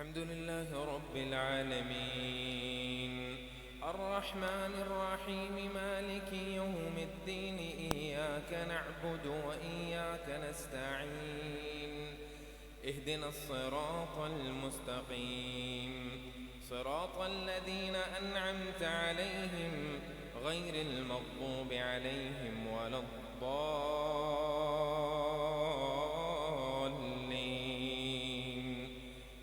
الحمد لله رب العالمين الرحمن الرحيم مالك يوم الدين إياك نعبد وإياك نستعين اهدنا الصراط المستقيم صراط الذين أنعمت عليهم غير المغضوب عليهم ولا الضالين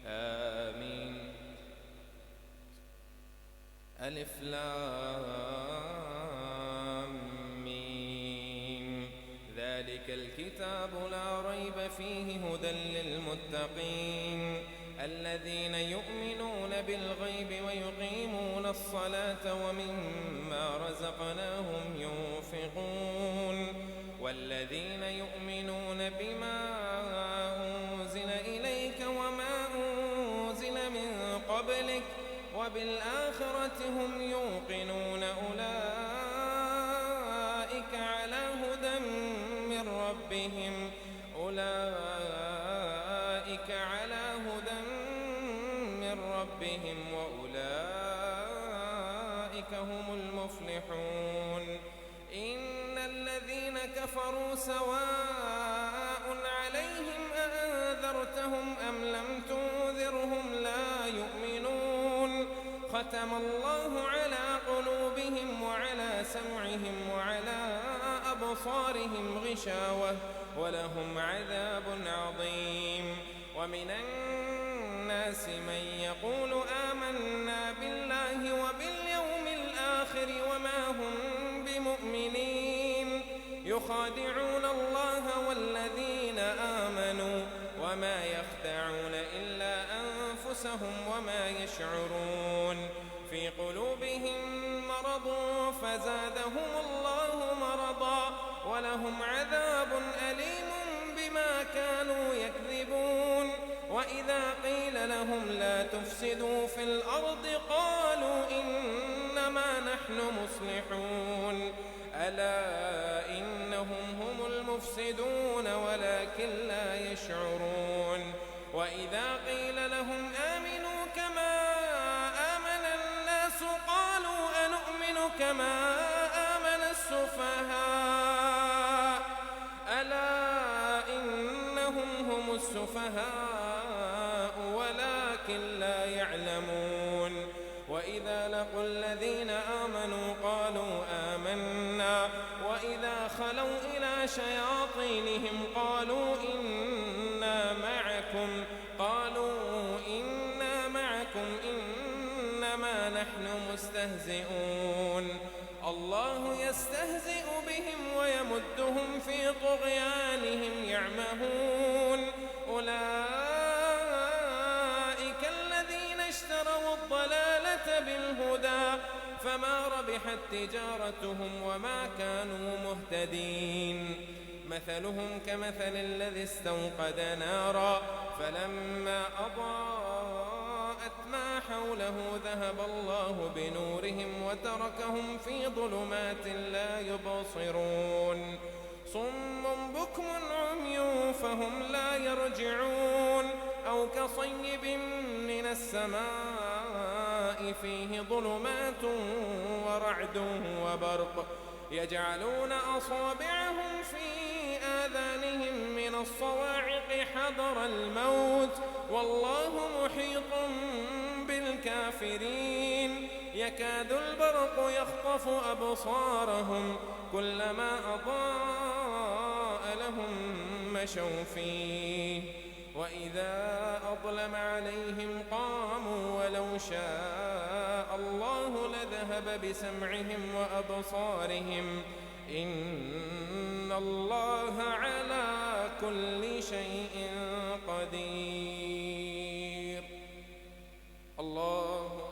آمين. ألف لام ميم ذلك الكتاب لا ريب فيه هدى للمتقين الذين يؤمنون بالغيب ويقيمون الصلاة ومما رزقناهم ينفقون والذين يؤمنون بما أنزل إليك وما أنزل من قبلك وبالآخرة هم يوقنون أولئك على هدى من ربهم وأولئك هم المفلحون. إن الذين كفروا سواء عليهم أأنذرتهم أم لم تنذرهم لا يؤمنون ختم الله على قلوبهم وعلى سمعهم وعلى أبصارهم غشاوة ولهم عذاب عظيم. ومن الناس من يقول آمنا بالله وباليوم الآخر وما هم بمؤمنين يخادعون الله والذين آمنوا وما يخدعون إلا أنفسهم وما يشعرون. في قلوبهم مرض فزادهم الله مرضا ولهم عذاب أليم بما كانوا يكذبون. وإذا قيل لهم لا تفسدوا في الأرض قالوا إنما نحن مصلحون ألا إنهم هم المفسدون ولكن لا يشعرون. وإذا قيل لهم آمنوا كما آمن الناس قالوا أنؤمن كما آمن السفهاء ألا إنهم هم السفهاء ولكن لا يعلمون. وإذا لقوا الذين آمنوا قالوا آمنا وإذا خلوا إلى شياطينهم قالوا إنا معكم إنما نحن مستهزئون. الله يستهزئ بهم ويمدهم في طغيانهم يعمهون. أولئك الذين اشتروا الضلالة بالهدى فما ربحت تجارتهم وما كانوا مهتدين. مثلهم كمثل الذي استوقد نارا فلما أضاءت ما حوله ذهب الله بنورهم وتركهم في ظلمات لا يبصرون. صم بكم عمي فهم لا يرجعون. أو كصيب من السماء فيه ظلمات ورعد وبرق يجعلون أصابعهم في آذانهم من الصواعق حذر الموت والله محيط بالكافرين. يكاد البرق يخطف أبصارهم كلما أضاء لهم مشوا فيه وإذا أظلم عليهم قاموا ولو شاء الله لذهب بسمعهم وأبصارهم إن الله على كل شيء قدير. الله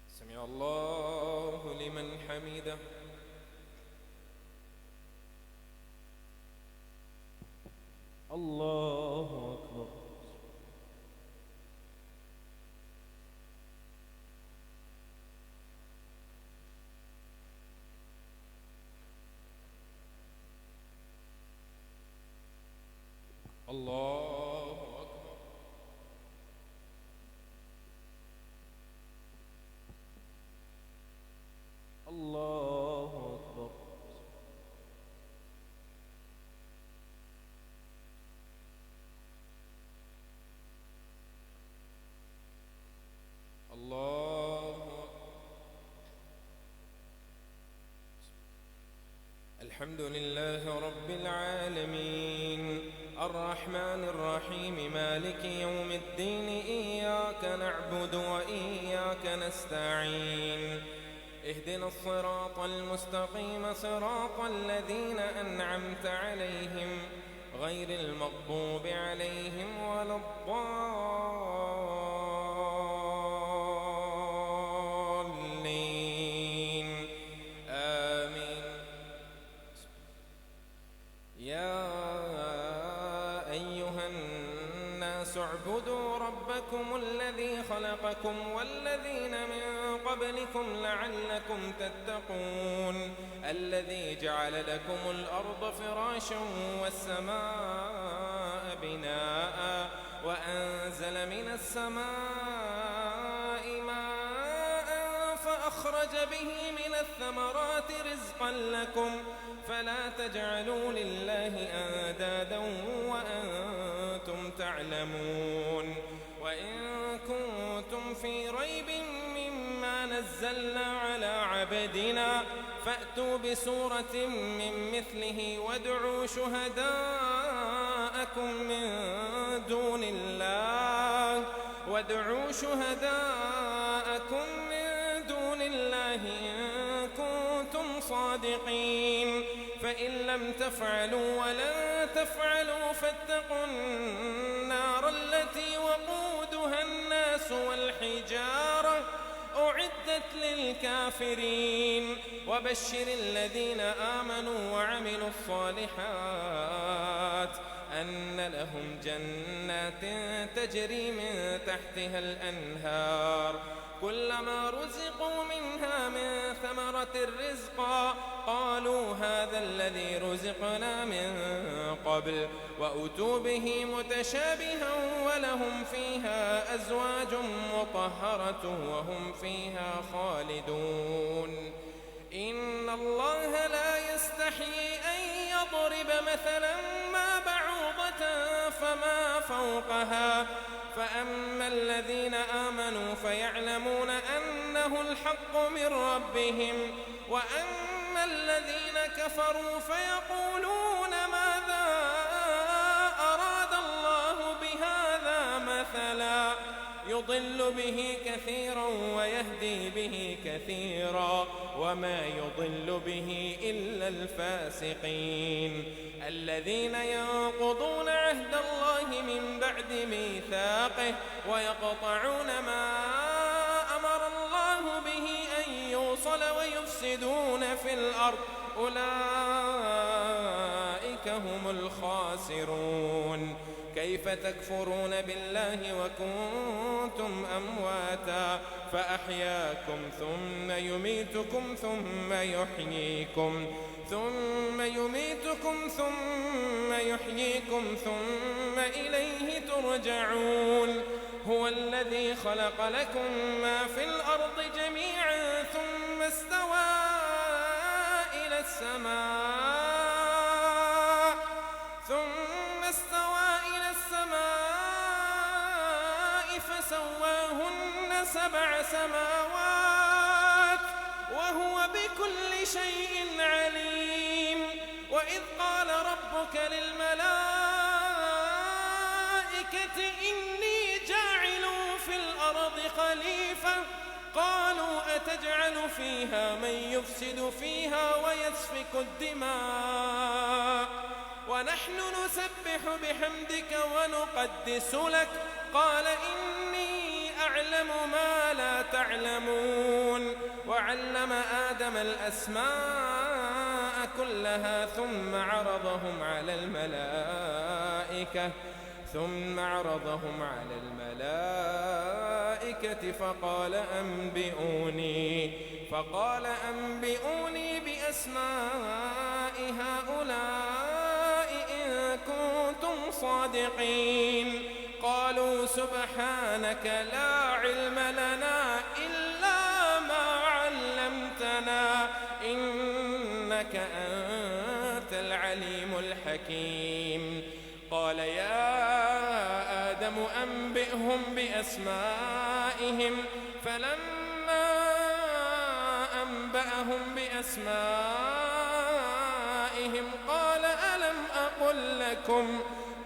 سمع الله لمن حمده. الله أكبر. الحمد لله رب العالمين الرحمن الرحيم مالك يوم الدين إياك نعبد وإياك نستعين اهدنا الصراط المستقيم صراط الذين أنعمت عليهم غير المغضوب عليهم ولا الضالين آمين. يا أيها الناس اعبدوا ربكم الذي خلقكم والذين من قبلكم لعلكم تتقون الذي جعل لكم الأرض فراشا والسماء بناء وأنزل من السماء ماء فأخرج به من الثمرات رزقا لكم فلا تجعلوا لله أندادا وأنتم تعلمون. وإن كنتم في ريب مما نزلنا على عبدنا فأتوا بسورة من مثله وادعوا شهداءكم من دون الله إن كنتم صادقين فإن لم تفعلوا ولن تفعلوا فاتقوا النار التي وقودها الناس والحجارة أعدت للكافرين. وبشر الذين آمنوا وعملوا الصالحات أن لهم جنات تجري من تحتها الأنهار كلما رزقوا منها من ثمرة رزقا قالوا هذا الذي رزقنا من قبل وأتوا به متشابها ولهم فيها أزواج مطهرة وهم فيها خالدون. إن الله لا يستحيي أن يضرب مثلا ما بعوضة فما فوقها فأما الذين آمنوا فيعلمون أنه الحق من ربهم وأما الذين كفروا فيقولون ماذا أراد الله بهذا مثلا يضل به كثيرا ويهدي به كثيرا وما يضل به إلا الفاسقين الذين ينقضون عهد الله من بعد ميثاقه ويقطعون ما أمر الله به أن يوصل ويفسدون في الأرض أولئك هم الخاسرون. كيف تكفرون بالله وكنتم أمواتا فأحياكم ثم يميتكم ثم يحييكم ثم إليه ترجعون. هو الذي خلق لكم ما في الأرض جميعا ثم استوى إلى السماء فسواهن 7 سماوات وهو بكل شيء عليم. وإذ قال ربك للملائكة إني جاعل في الأرض خليفة قالوا أتجعل فيها من يفسد فيها ويسفك الدماء ونحن نسبح بحمدك ونقدس لك قال إني أعلم ما لا تعلمون. وعلم آدم الأسماء كلها ثم عرضهم على الملائكة فقال أنبئوني بأسماء هؤلاء إن كنتم صادقين. قالوا سبحانك لا علم لنا إلا ما علمتنا إنك أنت العليم الحكيم. قال يا آدم أنبئهم بأسمائهم فلما أنبأهم بأسمائهم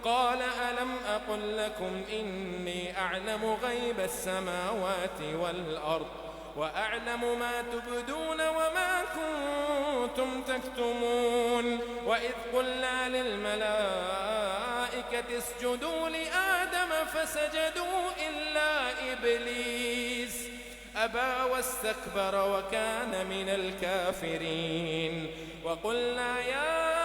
قال ألم أقل لكم إني أعلم غيب السماوات والأرض وأعلم ما تبدون وما كنتم تكتمون وإذ قلنا للملائكة اسجدوا لآدم فسجدوا إلا إبليس أبى واستكبر وكان من الكافرين وقلنا يا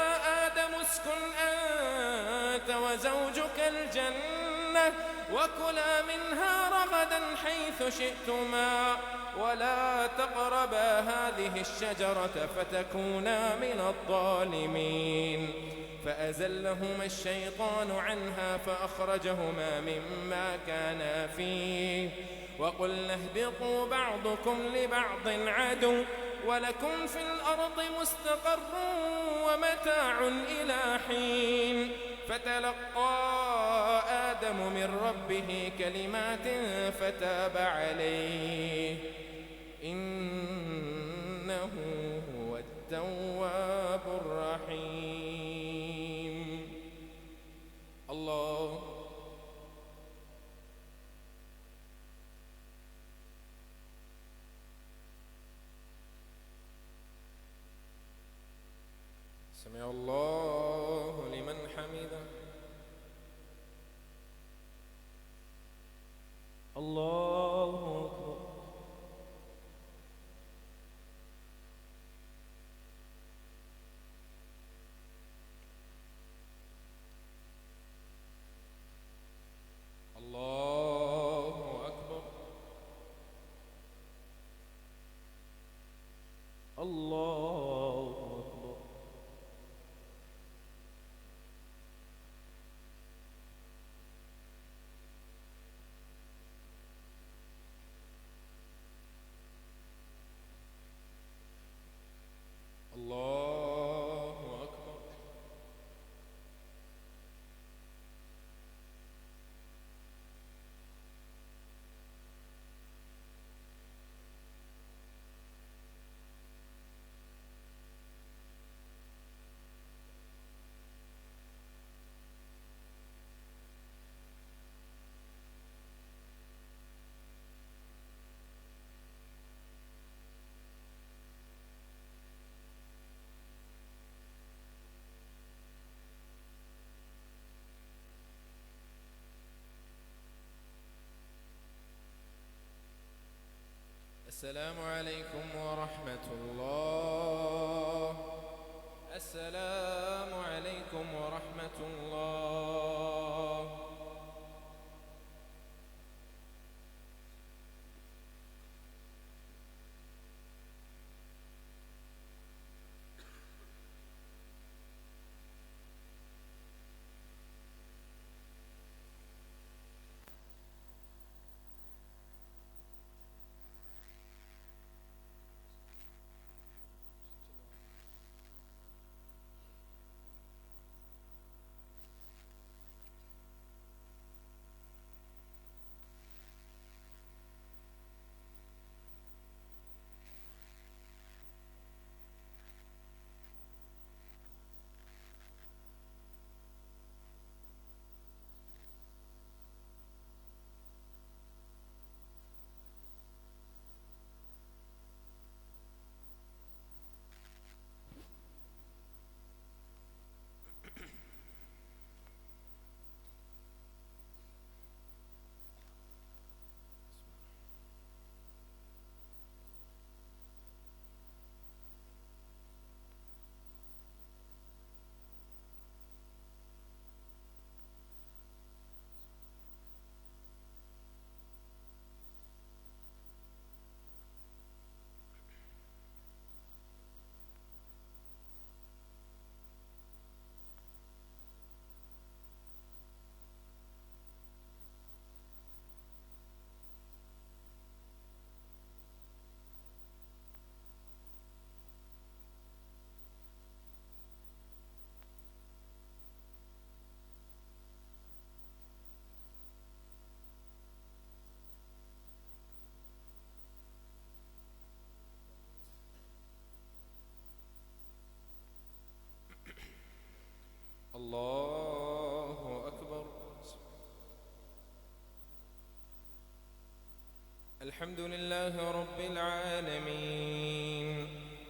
آدم اسكن أنت وزوجك الجنة وكلا منها رغدا حيث شئتما ولا تقربا هذه الشجرة فتكونا من الظالمين فأزلهما الشيطان عنها فأخرجهما مما كانا فيه وقلنا اهبطوا بعضكم لبعض عدو ولكم في الأرض مستقر ومتاع إلى حين فتلقى آدم من ربه كلمات فتاب عليه إنه هو التواب الرحيم. الله سمع الله لمن حمده. الله أكبر. الله أكبر. الله أكبر. الله أكبر. السلام عليكم ورحمة الله. السلام عليكم ورحمة الله. الحمد لله رب العالمين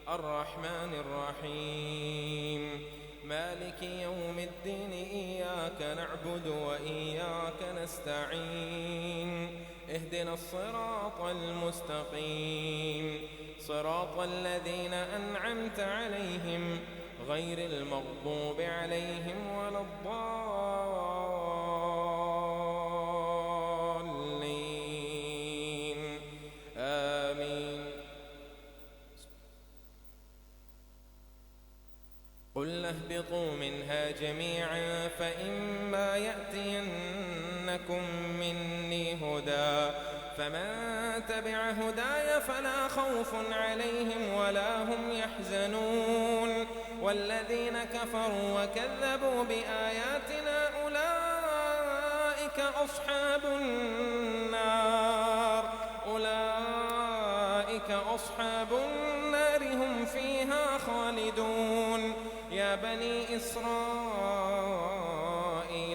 الرحمن الرحيم مالك يوم الدين إياك نعبد وإياك نستعين اهدنا الصراط المستقيم صراط الذين أنعمت عليهم غير المغضوب عليهم ولا الضالين آمين. قل اهبطوا منها جميعا فإما يأتينكم مني هدى فمن تبع هداي فلا خوف عليهم ولا هم يحزنون والذين كفروا وكذبوا بآياتنا أولئك أصحاب النار هم فيها خالدون. يا بني إسرائيل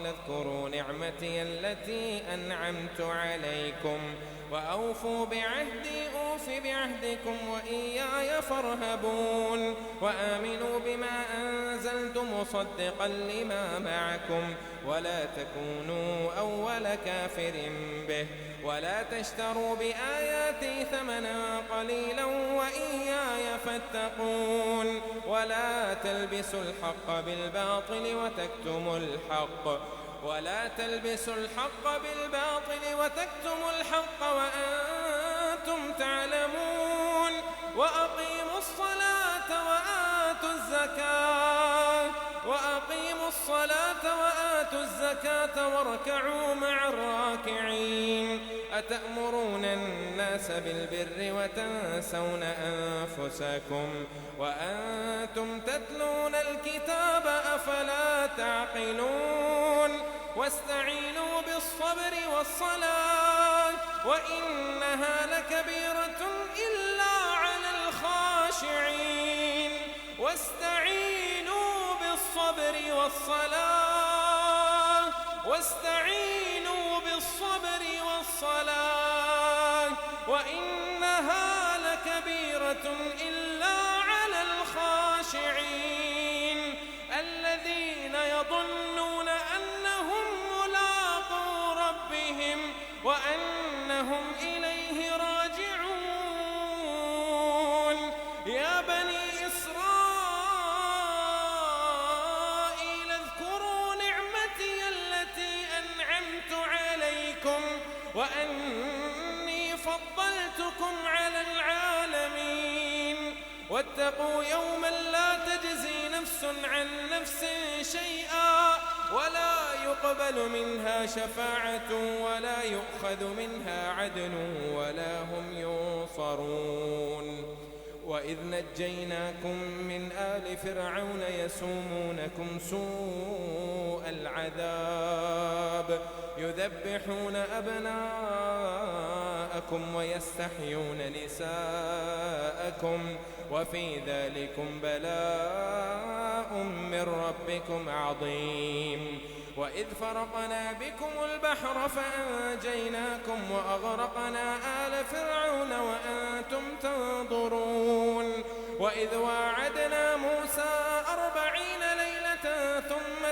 اذكروا نعمتي التي أنعمت عليكم وأوفوا بعهدي أوف بعهدكم وإياي فارهبون وآمنوا بما أنزلت مصدقا لما معكم ولا تكونوا أول كافر به ولا تشتروا بآياتي ثمنا قليلا وإياي فاتقون ولا تلبسوا الحق بالباطل وتكتموا الحق وأنتم تعلمون وأقيموا الصلاة وآتوا الزكاة واركعوا مع الراكعين. أتأمرون الناس بالبر وتنسون أنفسكم وأنتم تتلون الكتاب أفلا تعقلون. واستعينوا بالصبر والصلاة وإنها لكبيرة إلا على الخاشعين. واستعينوا بالصبر والصلاة وإنها لكبيرة إلا على الخاشعين الذين يظنون أنهم ملاقو ربهم وأنهم إليه راجعون. يا بني إسرائيل اذكروا نعمتي التي أنعمت عليكم وأني فضلتكم على العالمين. واتقوا يوما لا تجزي نفس عن نفس شيئا ولا يقبل منها شفاعة ولا يؤخذ منها عدل ولا هم ينصرون. وإذ نجيناكم من آل فرعون يسومونكم سوء العذاب يذبحون أبناءكم ويستحيون نساءكم وفي ذلكم بلاء من ربكم عظيم. وإذ فرقنا بكم البحر فأنجيناكم وأغرقنا آل فرعون وأنتم تنظرون. وإذ واعدنا موسى 40 ليلة ثم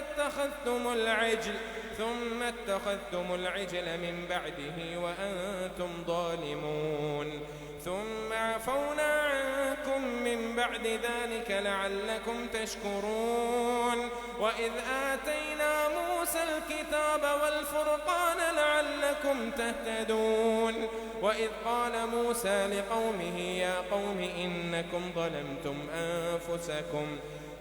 اتخذتم العجل من بعده وأنتم ظالمون. ثم عفونا عنكم من بعد ذلك لعلكم تشكرون. وإذ آتينا موسى الكتاب والفرقان لعلكم تهتدون. وإذ قال موسى لقومه يا قوم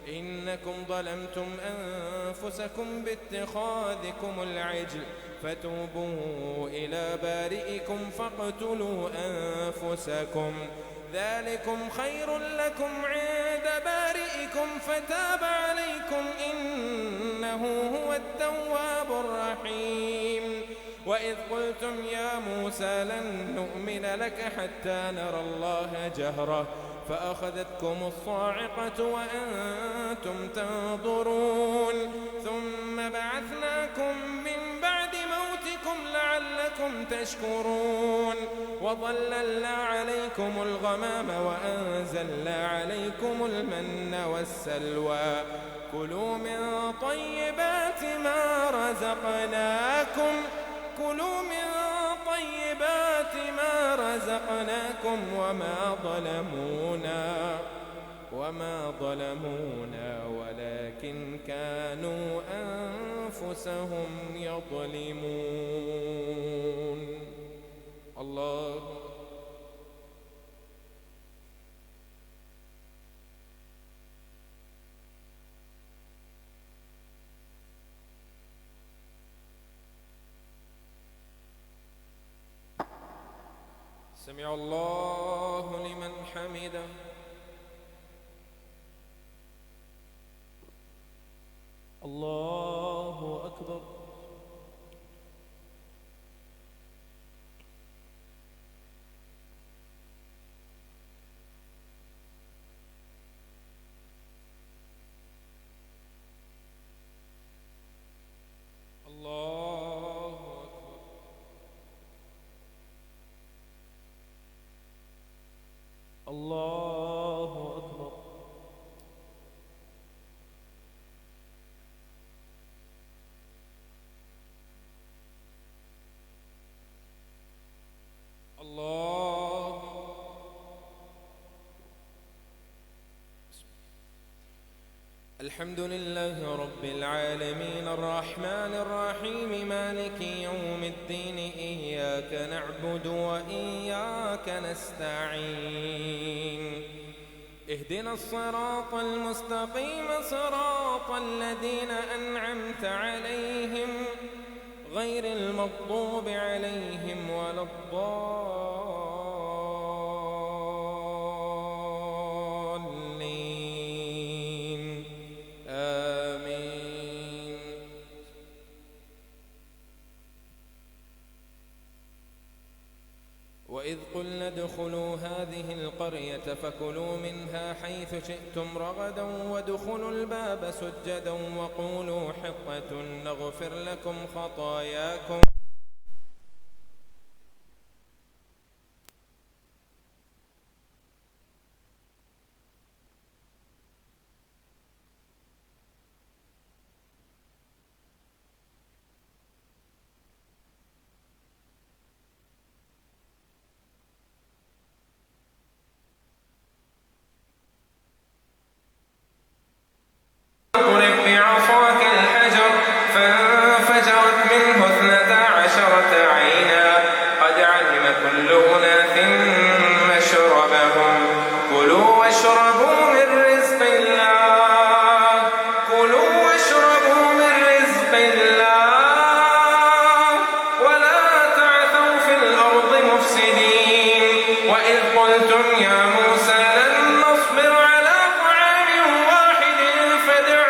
إنكم ظلمتم أنفسكم باتخاذكم العجل فتوبوا إلى بارئكم فاقتلوا أنفسكم ذلكم خير لكم عند بارئكم فتاب عليكم إنه هو التواب الرحيم. وإذ قلتم يا موسى لن نؤمن لك حتى نرى الله جهرة فأخذتكم الصاعقة وأنتم تنظرون. ثم بعثناكم من بعد موتكم لعلكم لعلكم تشكرون وظللنا عليكم الغمام وأنزلنا عليكم المن والسلوى كلوا من طيبات ما رزقناكم وما ظلمونا ولكن كانوا أنفسهم يظلمون. الله سمع الله لمن حمده. الله أكبر. الله أكبر. الله. الحمد لله رب العالمين الرحمن الرحيم مالك يوم الدين إياك نعبد وإياك نستعين اهدنا الصراط المستقيم صراط الذين أنعمت عليهم غير المغضوب عليهم ولا الضالين آمين. وإذ قلنا ادخلوا هذه القرية فكلوا منها حيث شئتم رغدا وادخلوا الباب سجدا وقولوا حطة نغفر لكم خطاياكم بعصاك الحجر فانفجرت منه 12 عينا قد علم كل أناس مشربهم كلوا واشربوا من رزق الله ولا تعثوا في الأرض مفسدين. وإذ قلتم يا موسى لن نصبر على طعام واحد فادع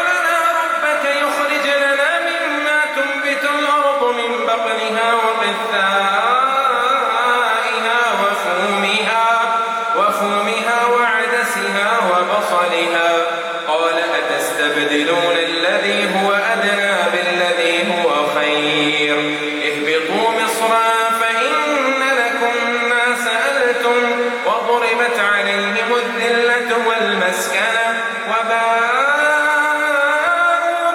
لنا ربك يخرج لنا مما تنبت الأرض من بقلها وقثائها وفومها وعدسها وبصلها قال أتستبدلون الذي هو أدنى بالذي هو خير اهبطوا مصرا فإن لكم ما سألتم وضربت عليهم الذلة والمسكنة وباءوا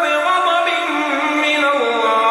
بغضب من الله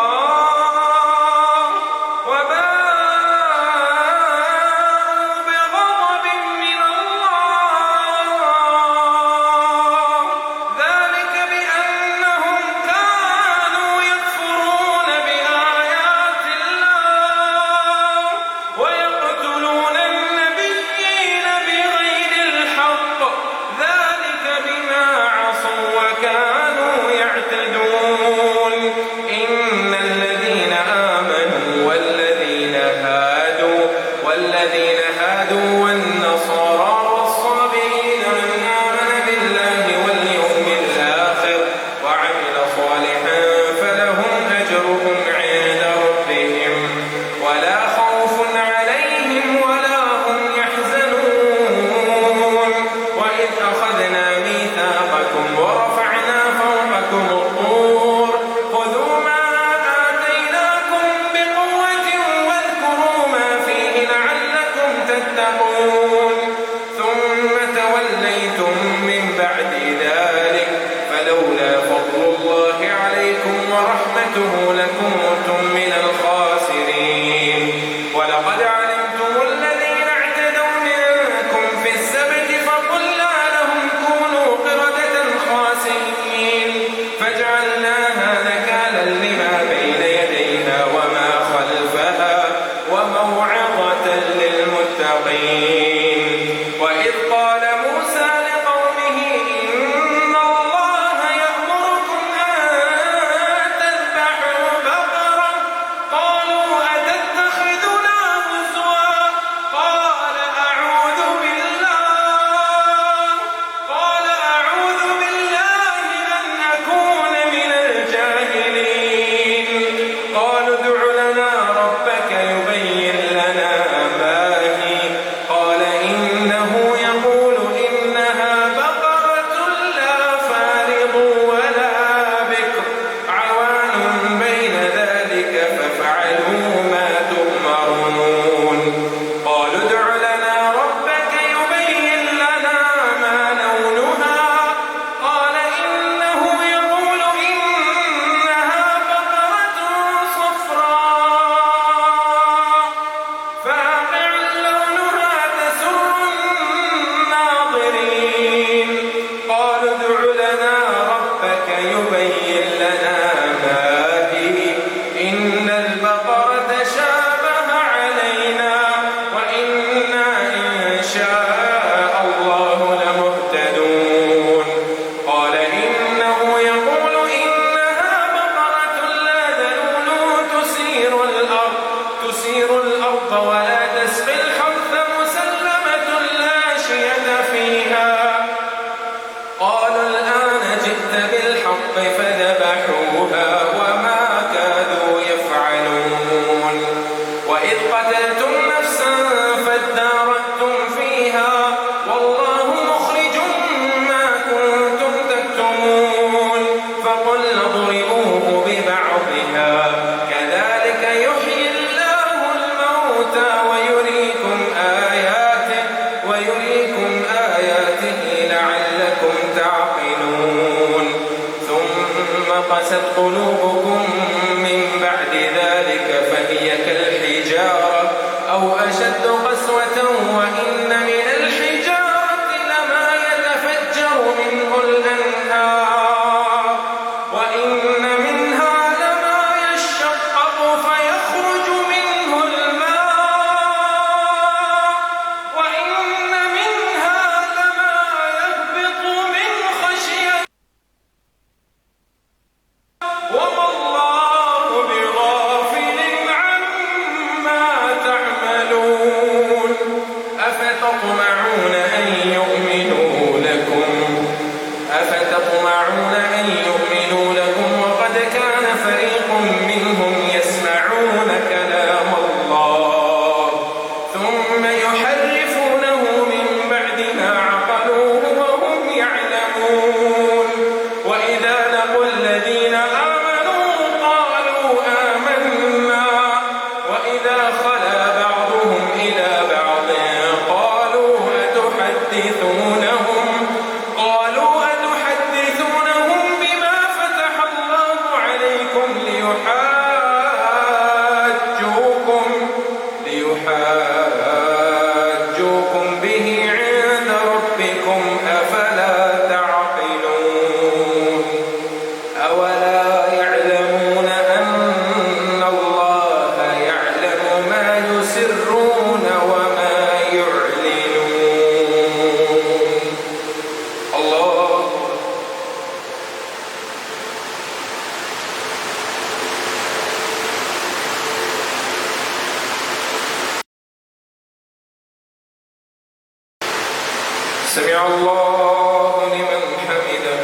سمع الله لمن حمده.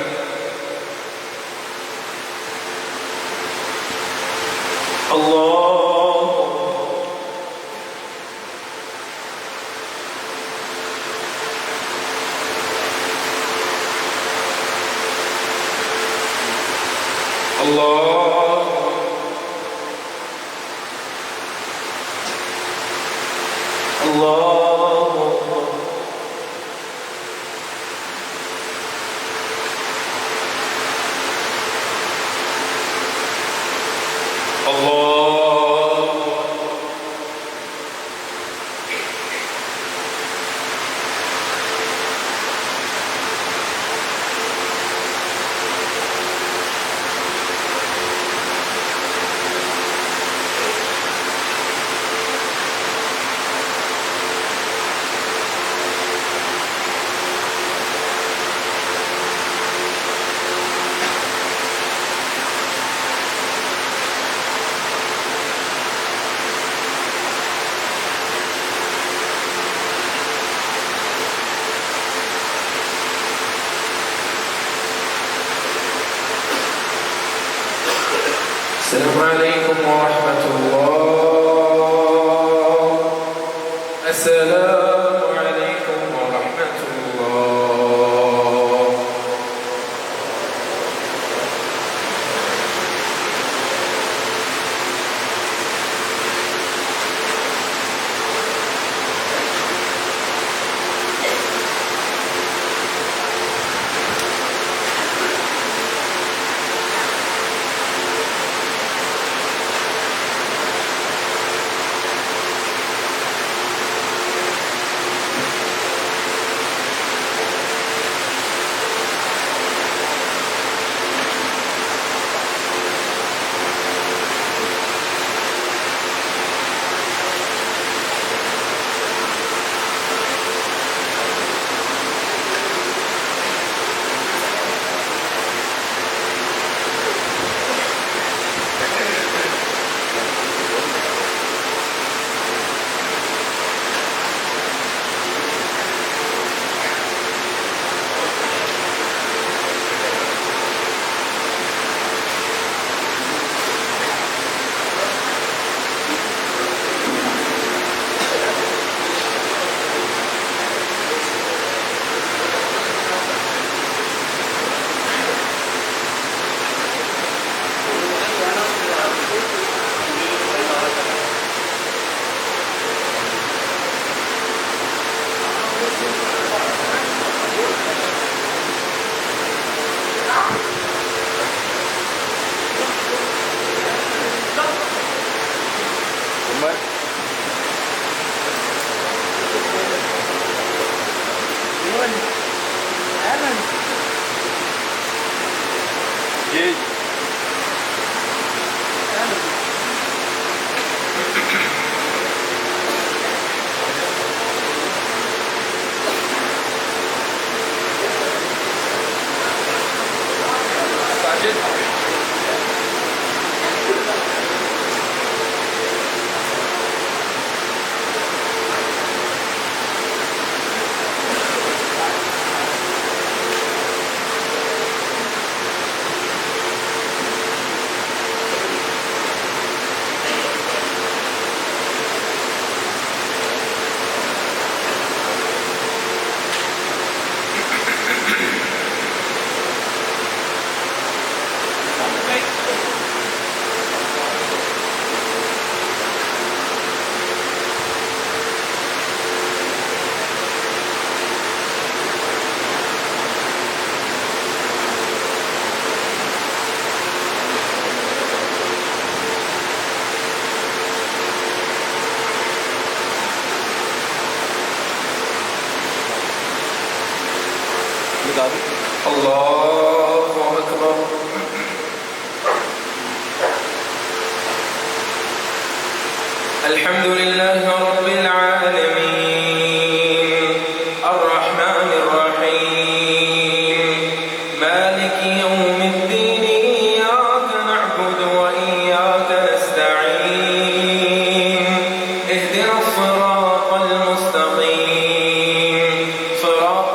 الله الله الله السلام عليكم ورحمة الله. السلام عليكم ورحمة الله. الله أكبر. الحمد لله رب العالمين الرحمن الرحيم مالك يوم الدين إياك نعبد وإياك نستعين اهدنا الصراط المستقيم صراط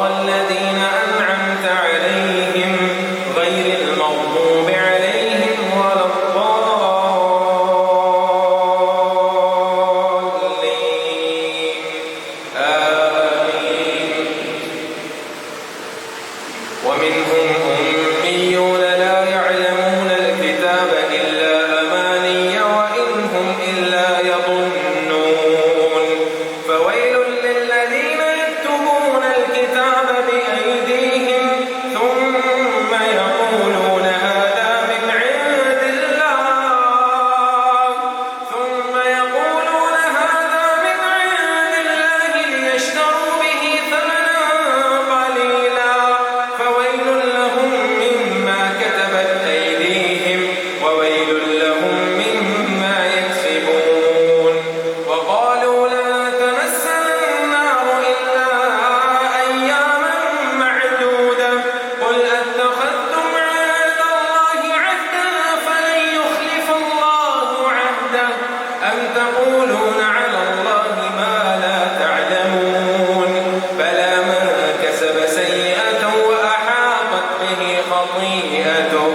أم تقولون على الله ما لا تعلمون بلى من كسب سيئة وأحاطت به خطيئته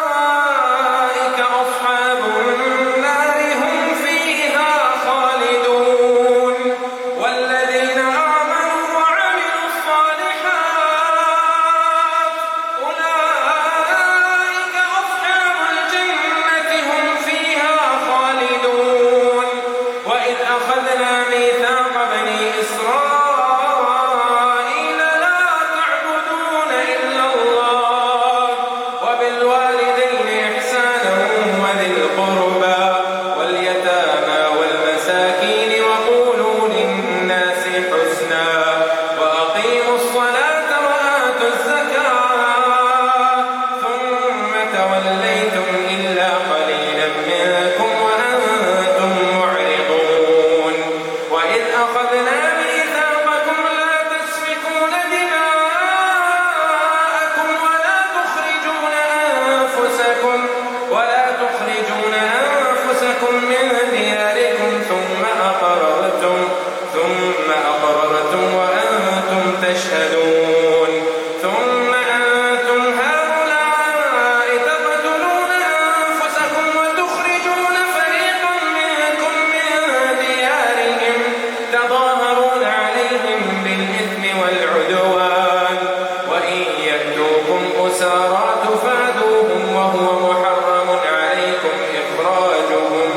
فأولئك أصحاب النار هم فيها خالدون والذين آمنوا وعملوا الصالحات أولئك أصحاب الجنة هم فيها خالدون وإذ أخذنا ميثاق بني إسرائيل لا تعبدون إلا الله وبالوالدين إحسانا وذي القربى واليتامى والمساكين وقولوا للناس حسنا وأقيموا الصلاة وآتوا الزكاة ثم توليتم إلا قليلا منكم وأنتم معرضون وإذ أخذنا ميثاقكم لا تسفكون دماءكم ولا تخرجون أنفسكم من دياركم ثم أقررتم وأنتم تشهدون ثم أنتم هؤلاء تقتلون أنفسكم وتخرجون فريقا منكم من ديارهم تظاهرون عليهم بالإثم والعدوان وإن يأتوكم أسارى تفادوهم وهو محرم عليكم إخراجهم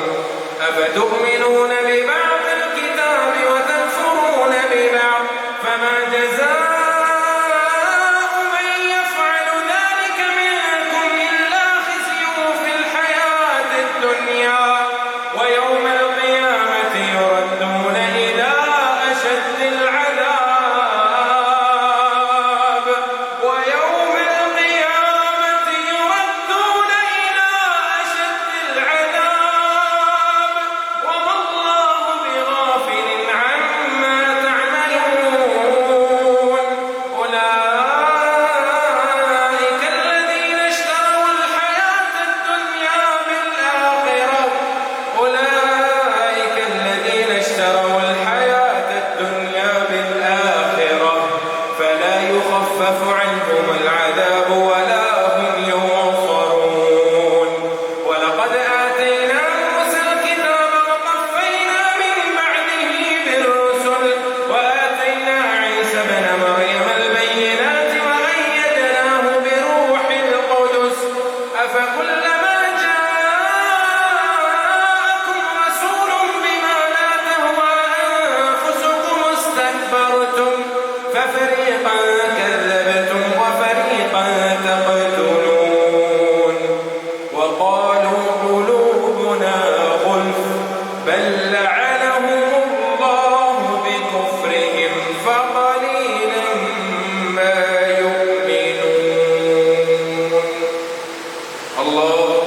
أفتؤمنون ببعض الكتاب وتكفرون ببعض فما جزاء من يفعل ذلك منكم إلا خزي في الحياة الدنيا ويوم القيامة يردون إلى أشد العذاب ويوم القيامة يردون إلى أشد العذاب وما الله بغافل عما تعملون أولئك الذين اشتروا الحياة الدنيا بالآخرة فلا يخفف عنهم العذاب ولا هم ينصرون ولقد آتينا موسى الكتاب وقفينا من بعده بالرسل وآتينا عيسى ابن مريم البينات وأيدناه بروح القدس أفكلما جاءكم رسول بما لا تهوى أنفسكم استكبرتم ففريقا كذبتم وفريقا تقتلون وقالوا قلوبنا غلف بل لعنهم الله بكفرهم فقليلا ما يؤمنون الله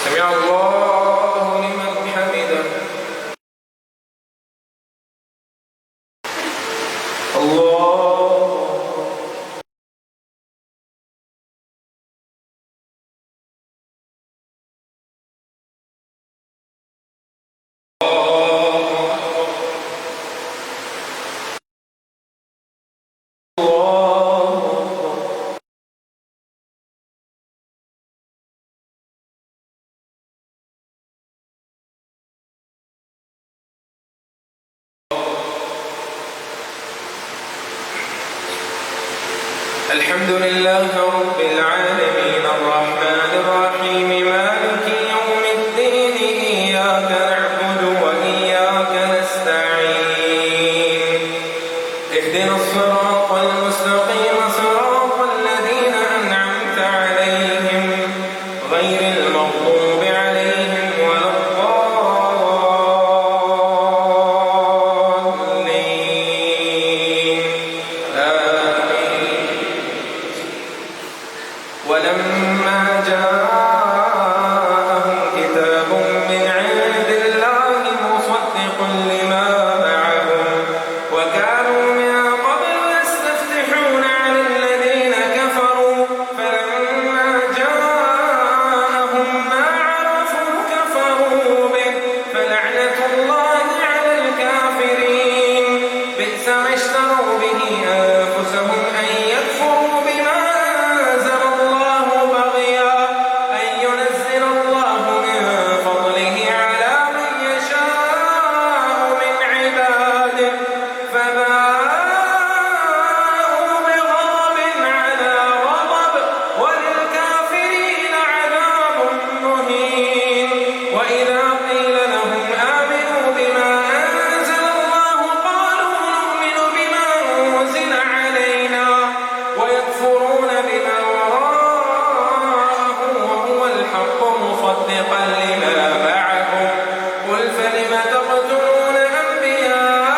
سمع الله لمن حمده الله الحمد لله رب العالمين الرحمن الرحيم مالك يوم الدين إياك نعبد وإياك نستعين اهدنا الصراط المستقيم صراط الذين أنعمت عليهم غير المغضوب عليهم ولا الضالين آمين. بئس ما اشتروا به أنفسهم أن يكفروا بما أنزل الله بغيا أن ينزل الله من فضله على من يشاء من عباده فباءوا بغضب على غضب وللكافرين عذاب مهين. وإذا قيل لهم آمنوا بما أنزل الله قالوا نؤمن بما أنزل علينا ويكفرون بما وراءه وهو الحق مصدقا لما معهم قل فلم تقتلون أنبياء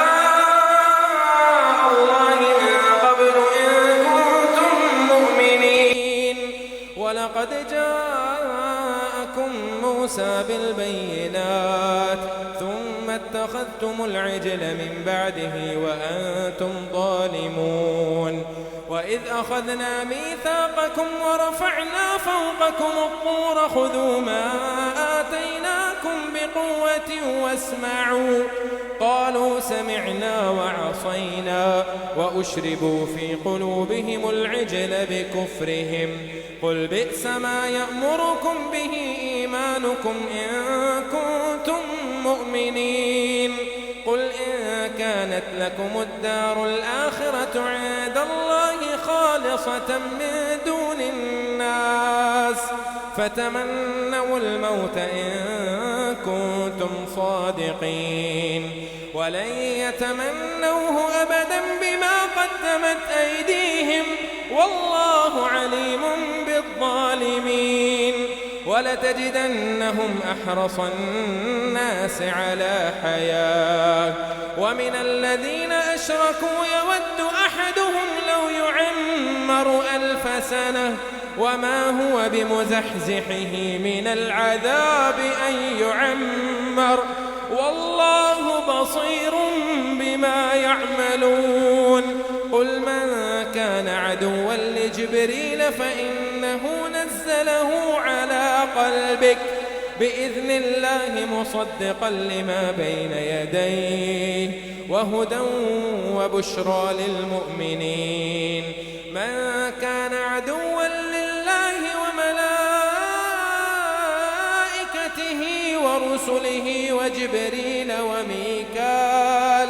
الله من قبل إن كنتم مؤمنين. ولقد جاءكم موسى بالبينات ثم اتخذتم العجل من بعده وأنتم ظالمون. وإذ أخذنا ميثاقكم ورفعنا فوقكم الطور خذوا ما آتيناكم بقوة واسمعوا قالوا سمعنا وعصينا وأشربوا في قلوبهم العجل بكفرهم قل بئس ما يأمركم به إيمانكم إن كنتم مؤمنين. قل إن كانت لكم الدار الآخرة عند الله خالصة من دون الناس فتمنوا الموت إن كنتم صادقين ولن يتمنوه أبدا بما قدمت أيديهم والله عليم بالظالمين. ولتجدنهم أحرص الناس على حياة ومن الذين أشركوا يود أحدهم لو يعمر 1000 سنة وما هو بمزحزحه من العذاب أن يعمر والله بصير بما يعملون. قل من كان عدوا لجبريل فإنه نزله على قلبك بإذن الله مصدقا لما بين يديه وهدى وبشرى للمؤمنين. من كان عدوا لله وملائكته ورسله وجبريل وميكال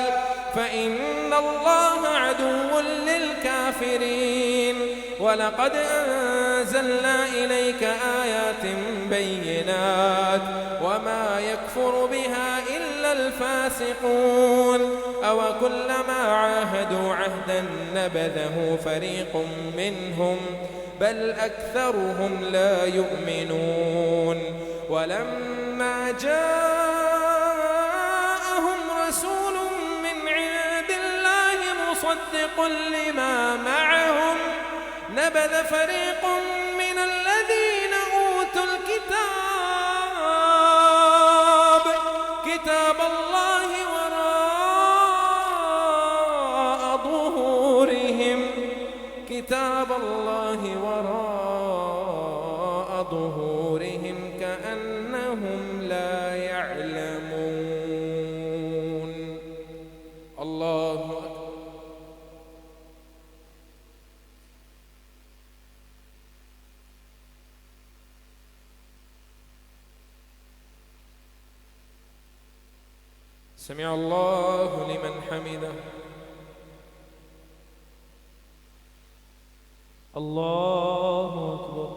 فإن الله عدو للكافرين. ولقد أنزلنا إليك آيات بينات وما يكفر بها إلا الفاسقون. أو كلما عاهدوا عهدا نبذه فريق منهم بل أكثرهم لا يؤمنون. ولما جاءهم رسول من عند الله مصدق لما معهم نبذ فريق من الذين أوتوا كتاب الله وراء ظهورهم كأنهم لا يعلمون. الله أكبر. سمع الله لمن حمده. الله أكبر.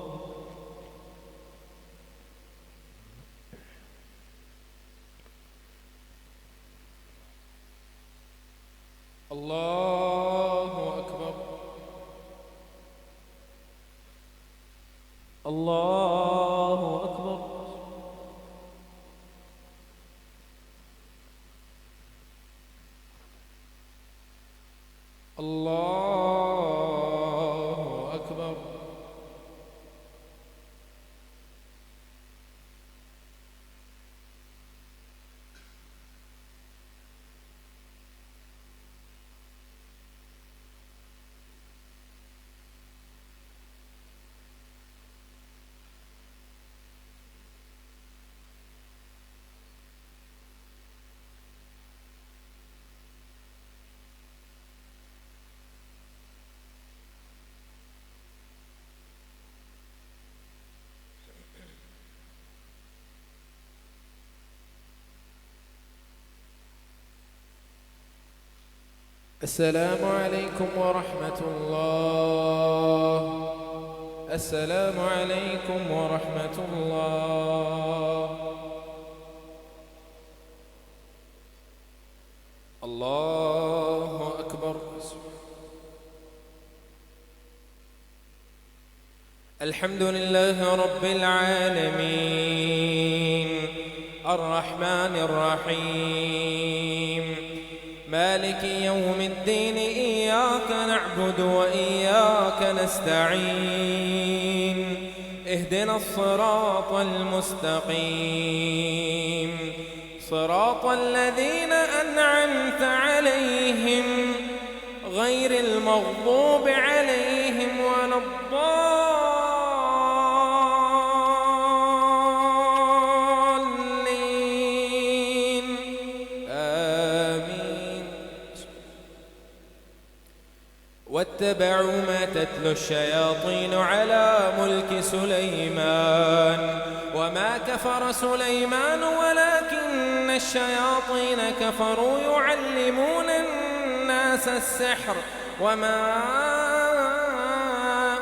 الله أكبر. الله أكبر. الله أكبر. السلام عليكم ورحمة الله. السلام عليكم ورحمة الله. الله أكبر. الحمد لله رب العالمين الرحمن الرحيم مالك يوم الدين إياك نعبد وإياك نستعين اهدنا الصراط المستقيم صراط الذين أنعمت عليهم غير المغضوب عليهم ولا الضالين آمين. واتبعوا ما تتلو الشياطين على ملك سليمان وما كفر سليمان ولكن الشياطين كفروا يعلمون الناس السحر وما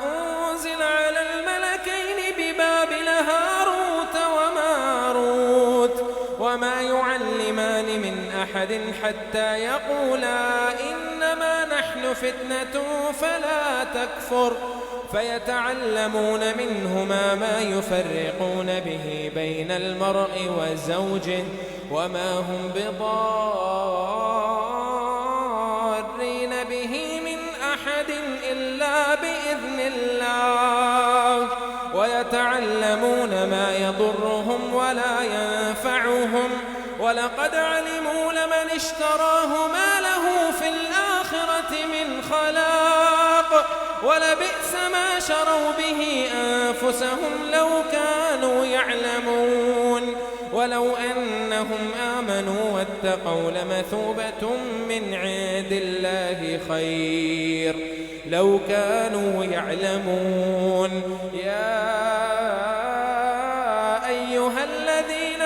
أنزل على الملكين ببابل هاروت وماروت وما يعلمان من أحد حتى يقولا إنما نحن فتنة فلا تكفر فيتعلمون منهما ما يفرقون به بين المرء وزوجه وما هم بضارين به من أحد إلا بإذن الله ويتعلمون ما يضرهم ولا ينفعهم ولقد علموا لمن اشتراه ما له في الآخرة من خلاق ولبئس ما شروا به أنفسهم لو كانوا يعلمون ولو أنهم آمنوا واتقوا لمثوبة من عند الله خير لو كانوا يعلمون. يا أيها الذين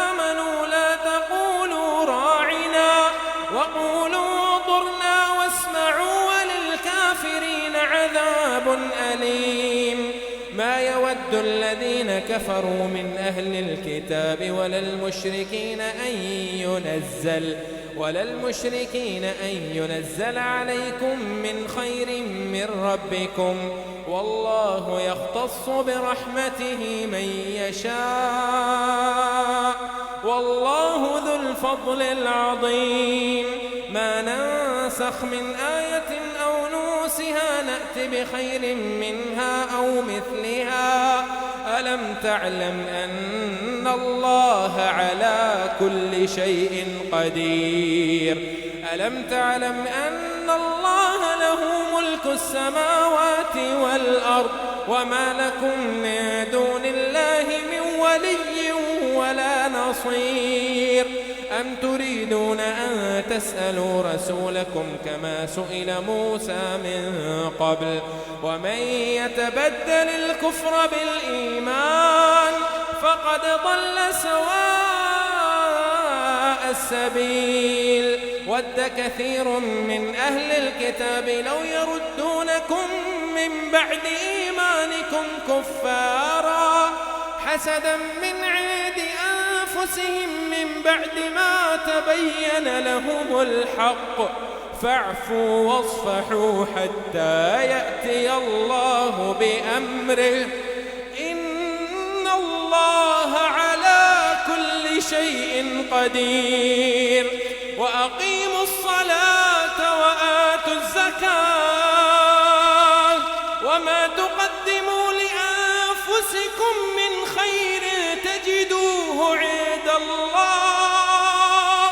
آمنوا لا تقولوا راعنا وقولوا انظرنا واسمعوا وللكافرين عذاب أليم. ما يود الذين كفروا من أهل الكتاب ولا المشركين أن ينزل عليكم من خير من ربكم والله يختص برحمته من يشاء والله ذو الفضل العظيم. ما ننسخ من آية أو نوسها نأت بخير منها أو مثلها. ألم تعلم أن الله على كل شيء قدير. ألم تعلم أن الله له ملك السماوات والأرض وما لكم من دون الله من ولي ولا نصير. أم تريدون أن تسألوا رسولكم كما سئل موسى من قبل ومن يتبدل الكفر بالإيمان فقد ضل سواء السبيل. ود كثير من أهل الكتاب لو يردونكم من بعد إيمانكم كفارا حسدا من عند أنفسهم من بعد ما تبين لهم الحق فاعفوا واصفحوا حتى يأتي الله بأمره إن الله على كل شيء قدير. وأقيموا الصلاة وآتوا الزكاة وما تقدموا لأنفسكم من خير تجدوه عند الله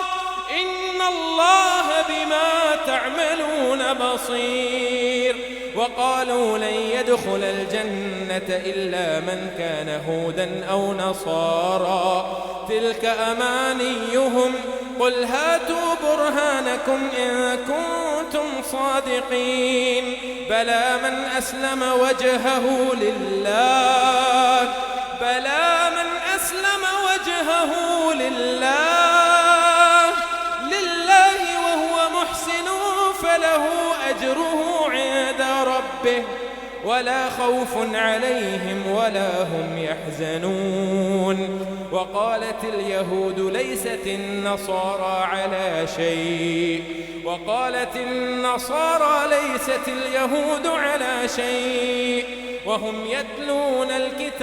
إن الله بما تعملون بصير. وقالوا لن يدخل الجنة إلا من كان هودا أو نصارى تلك أمانيهم قل هاتوا برهانكم إن كنتم صادقين. بلى من أسلم وجهه لله وهو محسن فله أجره عند ربه ولا خوف عليهم ولا هم يحزنون. وقالت اليهود ليست النصارى على شيء، وقالت النصارى ليست اليهود على شيء وهم يتلون الكتاب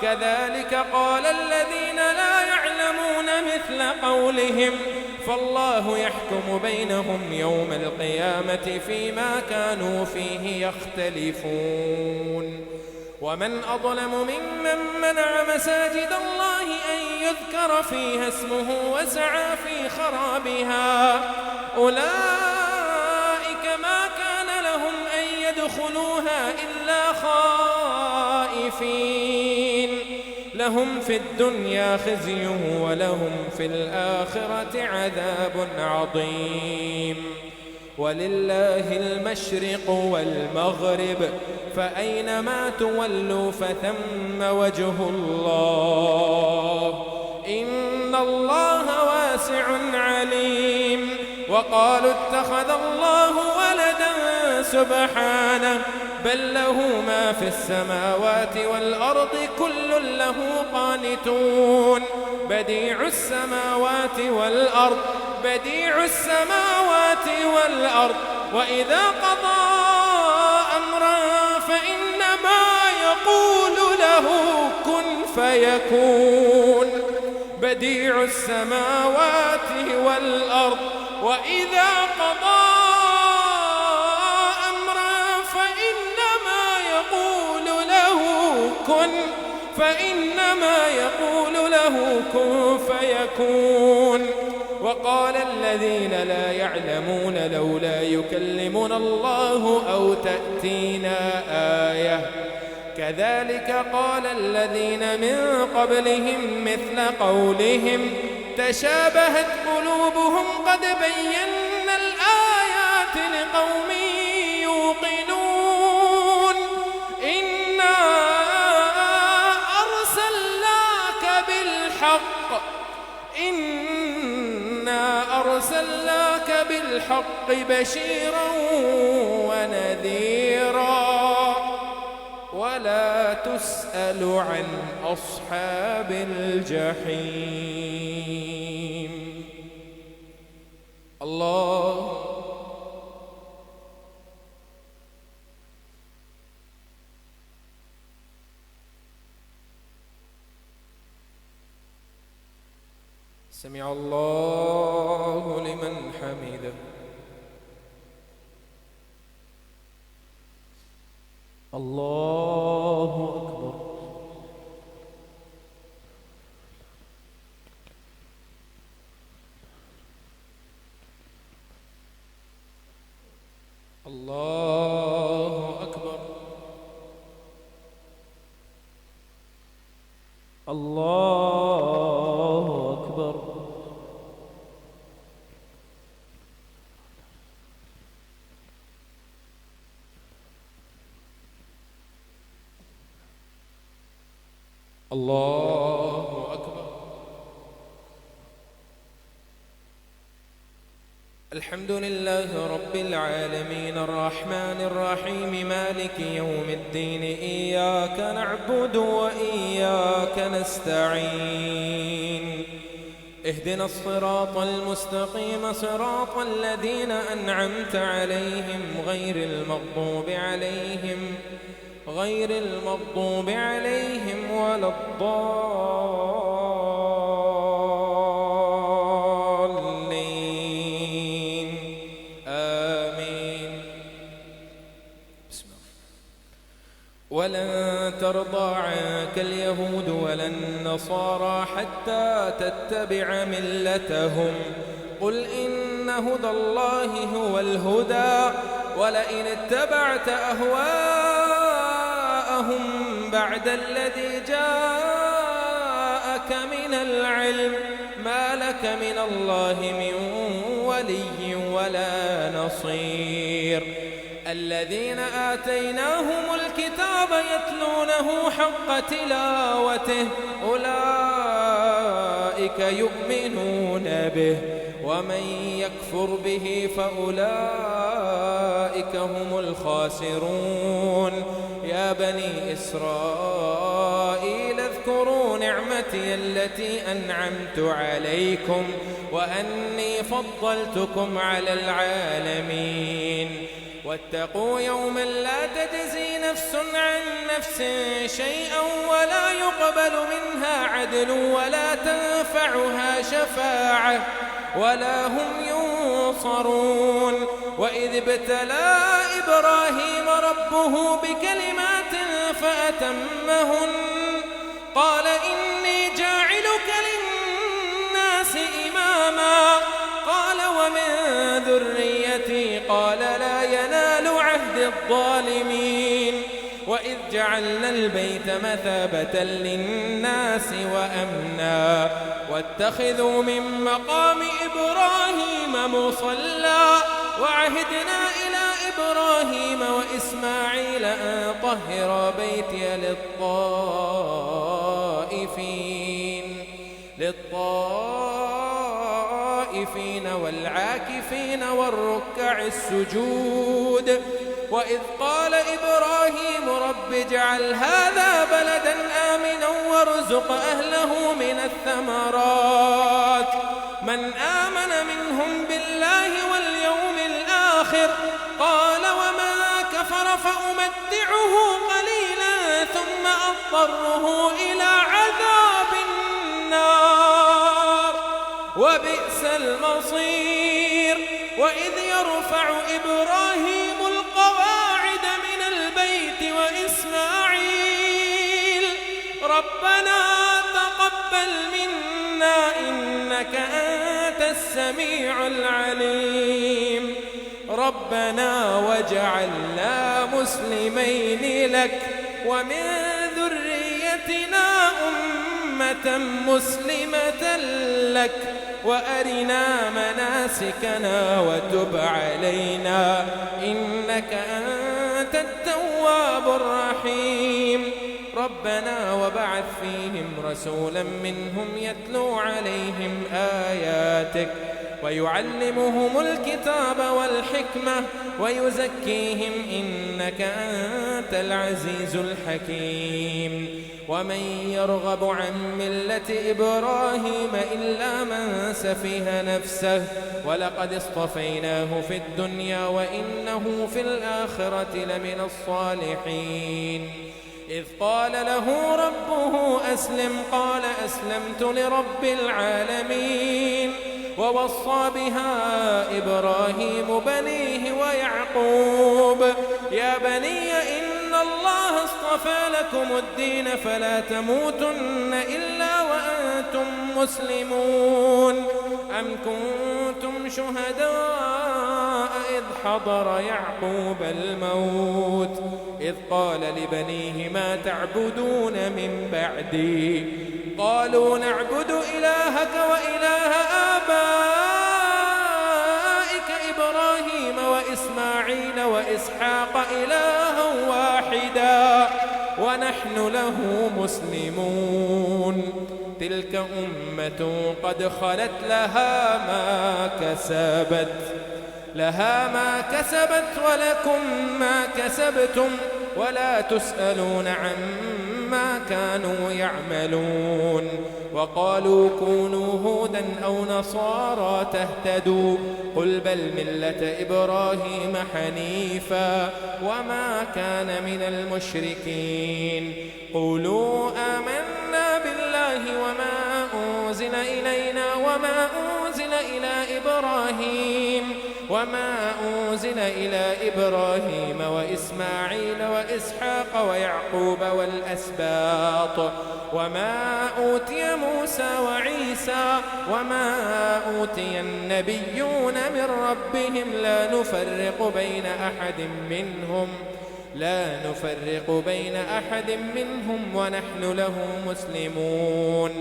كذلك قال الذين لا يعلمون مثل قولهم فالله يحكم بينهم يوم القيامة فيما كانوا فيه يختلفون. ومن أظلم ممن منع مساجد الله أن يذكر فيها اسمه وسعى في خرابها أولئك ما كان لهم أن يدخلوها إلا خائفين لهم في الدنيا خزي ولهم في الآخرة عذاب عظيم. ولله المشرق والمغرب فأينما تولوا فثم وجه الله إن الله واسع عليم. وقالوا اتخذ الله ولدا سبحانه بل له ما في السماوات والأرض كل له قانتون بديع السماوات والأرض وإذا قضى أمرا فإنما يقول له كن فيكون بديع السماوات والأرض وإذا قضى أمرا فإنما يقول له كن فيكون. وقال الذين لا يعلمون لولا يكلمنا الله أو تأتينا آية كذلك قال الذين من قبلهم مثل قولهم تشابهت قلوبهم قد بينا الآيات لقوم يوقنون إنا أرسلناك بالحق بشيرا ونذيرا ولا تسأل عن أصحاب الجحيم. الله سمع الله لمن حمده. الله أكبر. الله أكبر. الله أكبر. الله أكبر. الحمد لله رب العالمين الرحمن الرحيم مالك يوم الدين إياك نعبد وإياك نستعين اهدنا الصراط المستقيم صراط الذين أنعمت عليهم غير المغضوب عليهم ولا الضالين آمين. بسم الله. ولن ترضى عنك اليهود ولا النصارى حتى تتبع ملتهم قل إن هدى الله هو الهدى ولئن اتبعت أهواءهم بعد الذي جاءك من العلم ما لك من الله من ولي ولا نصير. الذين آتيناهم الكتاب يتلونه حق تلاوته أولئك فأولئك يؤمنون به ومن يكفر به فأولئك هم الخاسرون. يا بني إسرائيل اذكروا نعمتي التي أنعمت عليكم وأني فضلتكم على العالمين. واتقوا يوما لا تجزي نفس عن نفس شيئا ولا يقبل منها عدل ولا تنفعها شفاعة ولا هم ينصرون. وإذ ابتلى إبراهيم ربه بكلمات فأتمهن قال إني جاعلك للناس إماما قال ومن ذريتي قال لا ينال عهد الظالمين. وإذ جعلنا البيت مثابة للناس وأمنا واتخذوا من مقام إبراهيم مصلى وعهدنا إلى إبراهيم وإسماعيل أن طهر بيتي للطائفين والعاكفين والركع السجود. وإذ قال إبراهيم رب اجعل هذا بلدا آمنا وارزق أهله من الثمرات من آمن منهم بالله واليوم الآخر قال ومن كفر فأمتعه قليلا ثم أضطره إلى عذاب النار وبئس المصير. وإذ يرفع إبراهيم القواعد من البيت وإسماعيل ربنا تقبل منا إنك أنت السميع العليم ربنا وجعلنا مسلمين لك ومن ذريتنا أمة مسلمة لك وأرنا مناسكنا وتب علينا إنك أنت التواب الرحيم. ربنا وبعث فيهم رسولا منهم يتلو عليهم آياتك ويعلمهم الكتاب والحكمة ويزكيهم إنك أنت العزيز الحكيم. ومن يرغب عن ملة إبراهيم إلا من سفه نفسه ولقد اصطفيناه في الدنيا وإنه في الآخرة لمن الصالحين. إذ قال له ربه أسلم قال أسلمت لرب العالمين. ووصى بها إبراهيم بنيه ويعقوب يا بني إن الله اصطفى لكم الدين فلا تموتن إلا وأنتم مسلمون. أم كنتم شهداء إذ حضر يعقوب الموت إذ قال لبنيه ما تعبدون من بعدي قالوا نعبد إلهك وإله آبائك إبراهيم وإسماعيل وإسحاق إلها واحدا ونحن له مسلمون. تلك أمة قد خلت لها ما كسبت ولكم ما كسبتم ولا تسألون عما كانوا يعملون. وقالوا كونوا هودا أو نصارى تهتدوا قل بل ملة إبراهيم حنيفا وما كان من المشركين. قولوا آمنا بالله وما أنزل إلينا وما أنزل إلى إبراهيم وإسماعيل وإسحاق ويعقوب والأسباط وما أوتي موسى وعيسى وما أوتي النبيون من ربهم لا نفرق بين أحد منهم ونحن له مسلمون.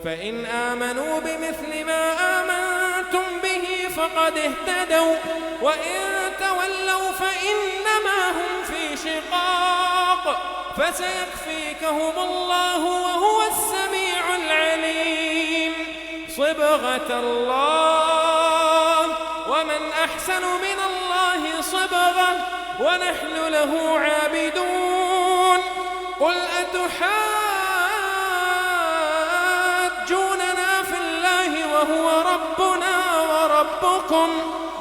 فإن آمنوا بمثل ما آمنتم به فقد اهتدوا وإن تولوا فإنما هم في شقاق فسيكفيكهم الله وهو السميع العليم. صبغة الله، ومن أحسن من الله صبغة ونحن له عابدون. قل أتحاجوننا في الله وهو ربنا وربكم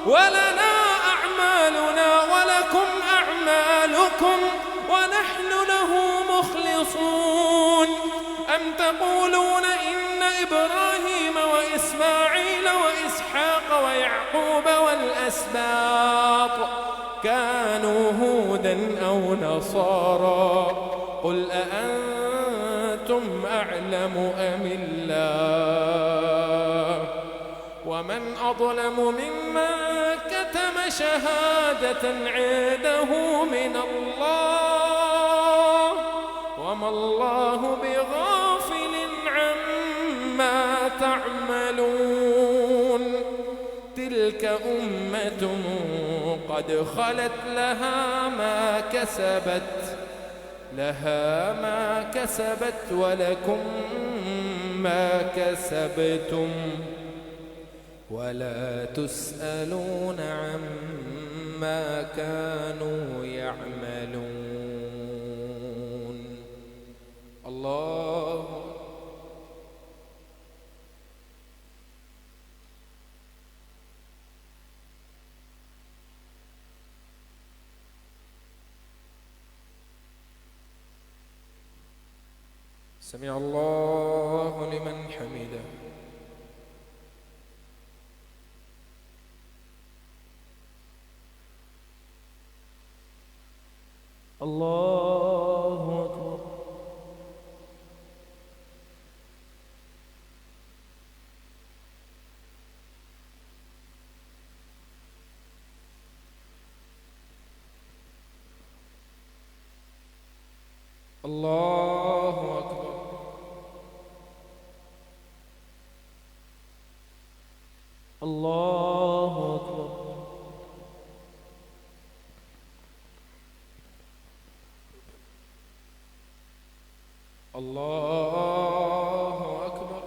ولنا أعمالنا ولكم أعمالكم ونحن له مخلصون. أم تقولون إن إبراهيم وإسماعيل وإسحاق ويعقوب والأسباط كانوا هودا أو نصارى؟ قل أأنتم أعلم أم الله؟ ومن أظلم ممن كتم شهادة عنده من الله، وما الله بغافل عما تعملون. تلك أمة قد خلت لها ما كسبت ولكم ما كسبتم ولا تسألون عما كانوا يعملون. الله سمع الله لمن حمده. الله أكبر. الله أكبر. الله أكبر. الله أكبر.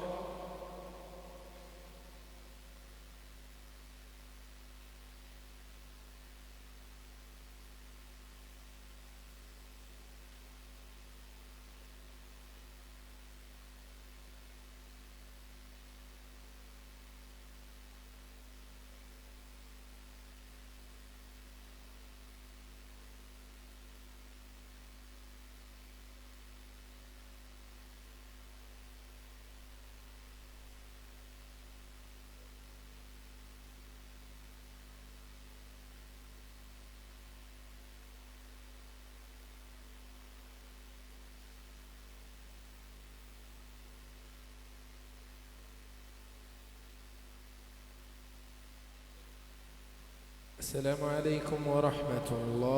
السلام عليكم ورحمة الله.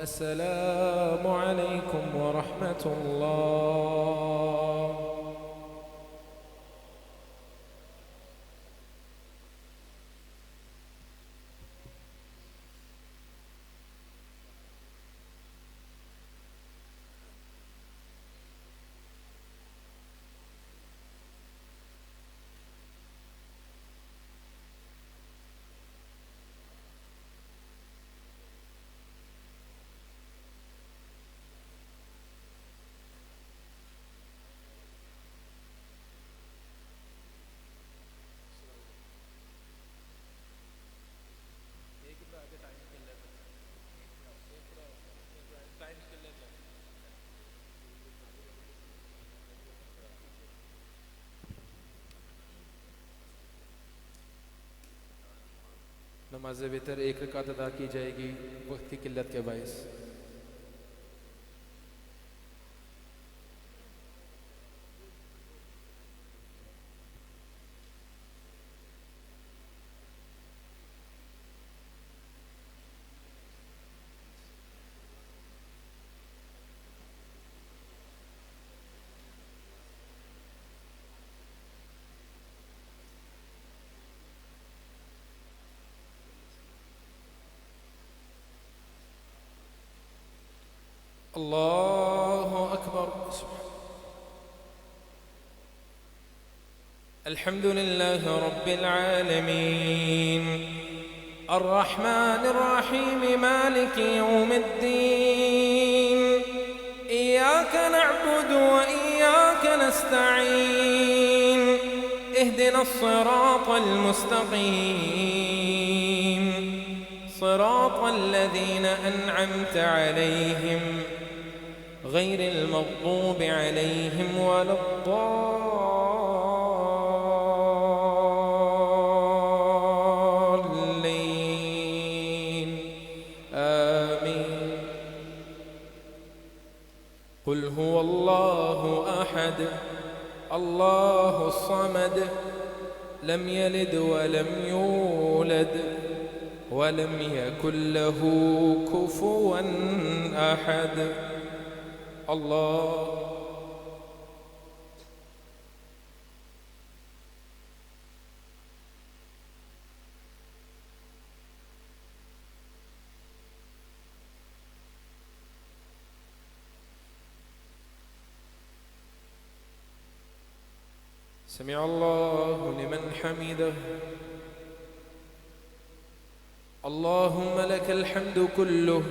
السلام عليكم ورحمة الله. नमाज वितर एक रकात अदा की जाएगी वक्त की किल्लत के बायस। الله أكبر. الحمد لله رب العالمين الرحمن الرحيم مالك يوم الدين إياك نعبد وإياك نستعين اهدنا الصراط المستقيم صراط الذين أنعمت عليهم غير المغضوب عليهم ولا الضالين آمين. قل هو الله أحد الله الصمد لم يلد ولم يولد ولم يكن له كفوا أحد. الله سمع الله لمن حمده. اللهم لك الحمد كله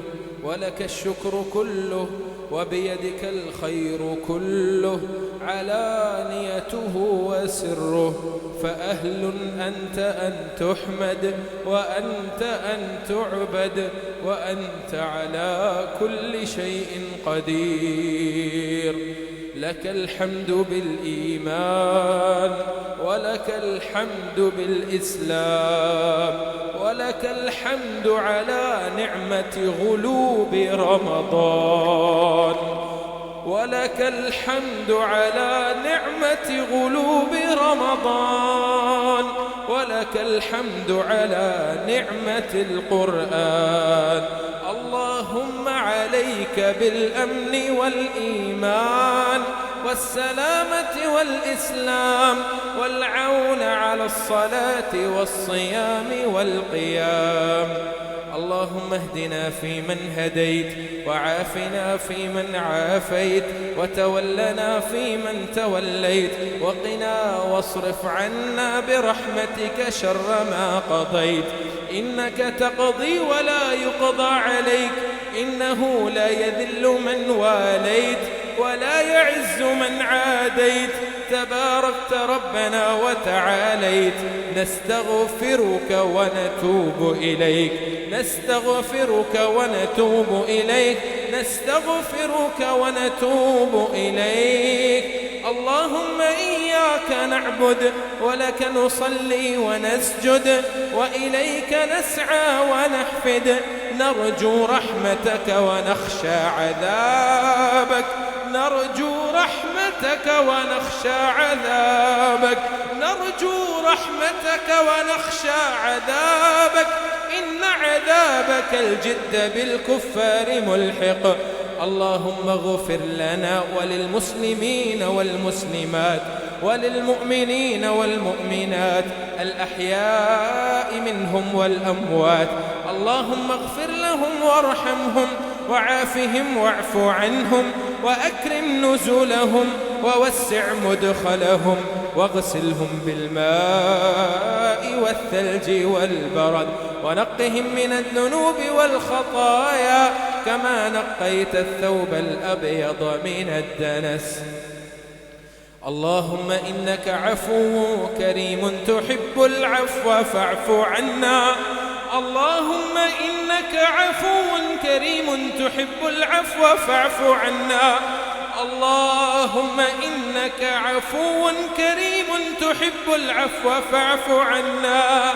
ولك الشكر كله وبيدك الخير كله علانيته وسره فأهل أنت أن تحمد وأنت أن تعبد وأنت على كل شيء قدير. لك الحمد بالإيمان ولك الحمد بالإسلام ولك الحمد على نعمة غلوب رمضان ولك الحمد على نعمة غلوب رمضان ولك الحمد على نعمة القرآن. اللهم عليك بالأمن والإيمان والسلامة والإسلام والعون على الصلاة والصيام والقيام. اللهم اهدنا فيمن هديت وعافنا فيمن عافيت وتولنا فيمن توليت وقنا واصرف عنا برحمتك شر ما قضيت. إنك تقضي ولا يقضى عليك إنه لا يذل من واليت ولا يعز من عاديت تباركت ربنا وتعاليت. نستغفرك ونتوب إليك نستغفرك ونتوب إليك نستغفرك ونتوب إليك. اللهم إياك نعبد ولك نصلي ونسجد وإليك نسعى ونحفد نرجو رحمتك ونخشى عذابك نرجو رحمتك ونخشى عذابك نرجو رحمتك ونخشى عذابك إن عذابك الجد بالكفار ملحق. اللهم اغفر لنا وللمسلمين والمسلمات وللمؤمنين والمؤمنات الأحياء منهم والأموات. اللهم اغفر لهم وارحمهم وعافهم واعف عنهم وأكرم نزلهم ووسع مدخلهم واغسلهم بالماء والثلج والبرد ونقهم من الذنوب والخطايا كما نقيت الثوب الأبيض من الدنس. اللهم إنك عفو كريم تحب العفو فاعف عنا. اللهم إنك عفو كريم تحب العفو فاعف عنا. اللهم إنك عفو كريم تحب العفو فاعف عنا.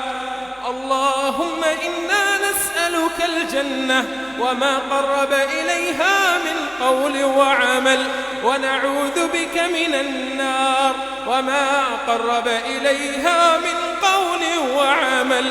اللهم إنا نسألك الجنة وما قرب إليها من قول وعمل ونعوذ بك من النار وما قرب إليها من قول وعمل.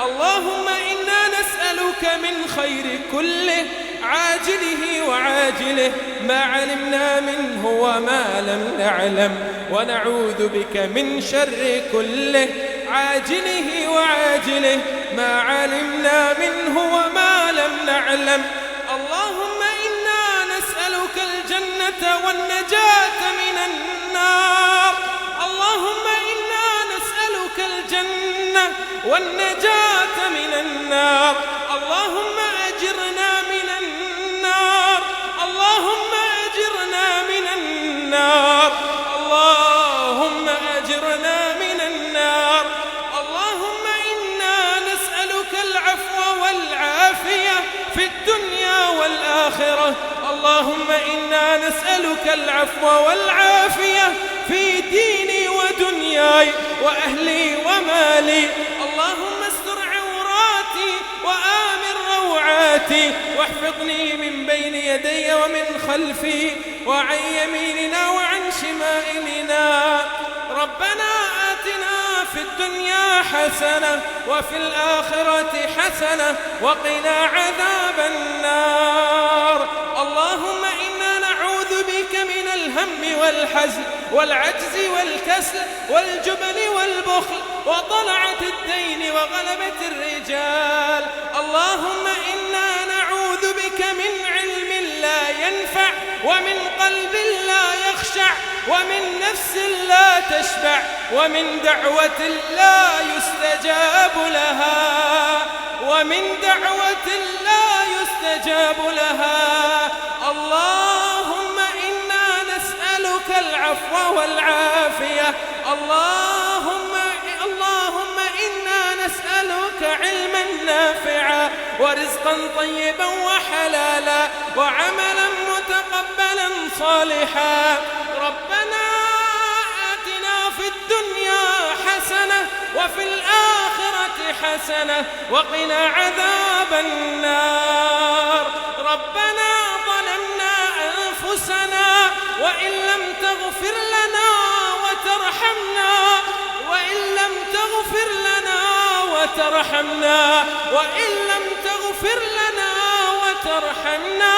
اللهم إنا نسألك من خير كله عاجله وعاجله ما علمنا منه وما لم نعلم ونعوذ بك من شر كله عاجله وعاجله ما علمنا منه وما لم نعلم. اللهم إنا نسألك الجنة والنجاة من النار. اللهم إنا الجنة والنجاة من النار. اللهم أجرنا من النار، اللهم أجرنا من النار، اللهم أجرنا من النار. اللهم إنا نسألك العفو والعافية في الدنيا والآخرة. اللهم إنا نسألك العفو والعافية في ديني ودنياي وأهلي ومالي. اللهم استر عوراتي وآمن روعاتي، واحفظني من بين يدي ومن خلفي وعن يميننا وعن شمائلنا. ربنا آتنا في الدنيا حسنة وفي الآخرة حسنة وقنا عذاب النار. اللهم إنا نعوذ بك من الهم والحزن والعجز والكسل والجبن والبخل وطلعة الدين وغلبة الرجال. اللهم إنا نعوذ بك من علم لا ينفع ومن قلب لا يخشع ومن نفس لا تشبع ومن دعوة لا يستجاب لها ومن دعوة لا يستجاب لها. اللهم إنا نسألك العفو والعافية. اللهم إنا نسألك علما نافعا ورزقا طيبا وحلالا وعملا متقبلا صالحا. ربنا آتنا في الدنيا حسنة وفي الآخرة حسنة وقنا عذاب النار. ربنا ظلمنا أنفسنا وإن لم تغفر لنا وترحمنا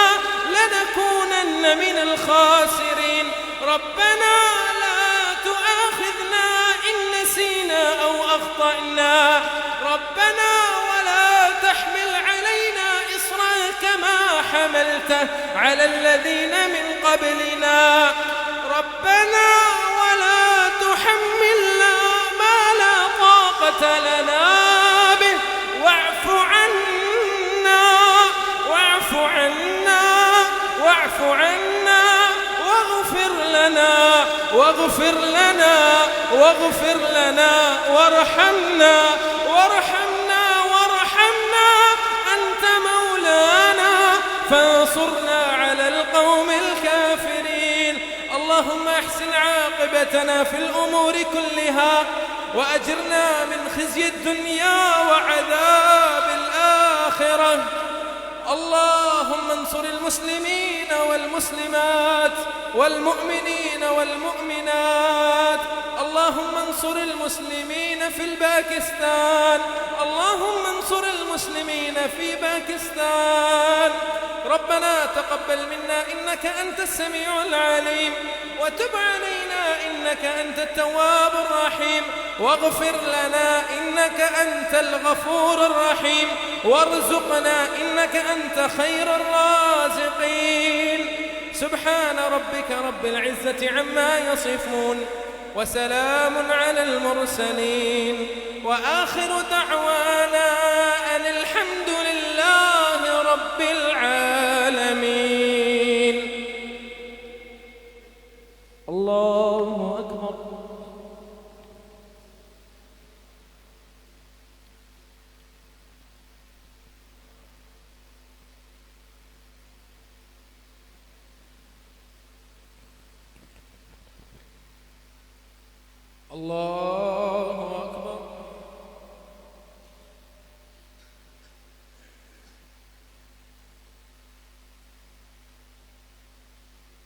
لنكونن من الخاسرين. ربنا لا تؤاخذنا إن نسينا أو أخطأنا. ربنا ولا تحمل علينا إصرا كما حملته على الذين من قبلنا. ربنا ولا تحملنا ما لا طاقة لنا به واعف عنا واغفر لنا وارحمنا أنت مولانا فانصرنا على القوم الكافرين. اللهم احسن عاقبتنا في الأمور كلها وأجرنا من خزي الدنيا وعذاب الآخرة. اللهم انصر المسلمين والمسلمات والمؤمنين والمؤمنات. اللهم انصر المسلمين في باكستان. اللهم انصر المسلمين في باكستان. ربنا تقبل منا إنك أنت السميع العليم وتب علينا إنك أنت التواب الرحيم واغفر لنا إنك أنت الغفور الرحيم وارزقنا إنك أنت خير الرازقين. سبحان ربك رب العزة عما يصفون وسلام على المرسلين وآخر دعوانا أن الحمد لله رب العالمين. الله أكبر. الله أكبر.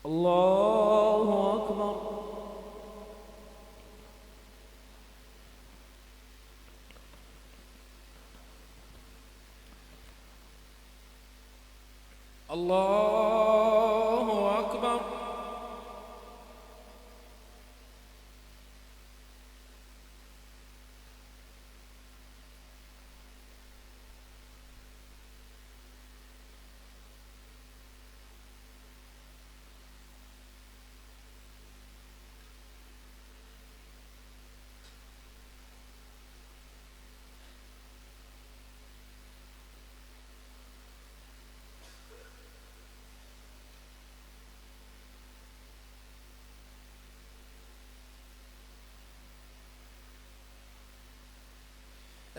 الله أكبر. الله أكبر.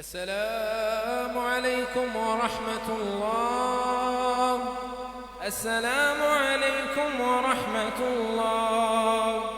السلام عليكم ورحمة الله. السلام عليكم ورحمة الله.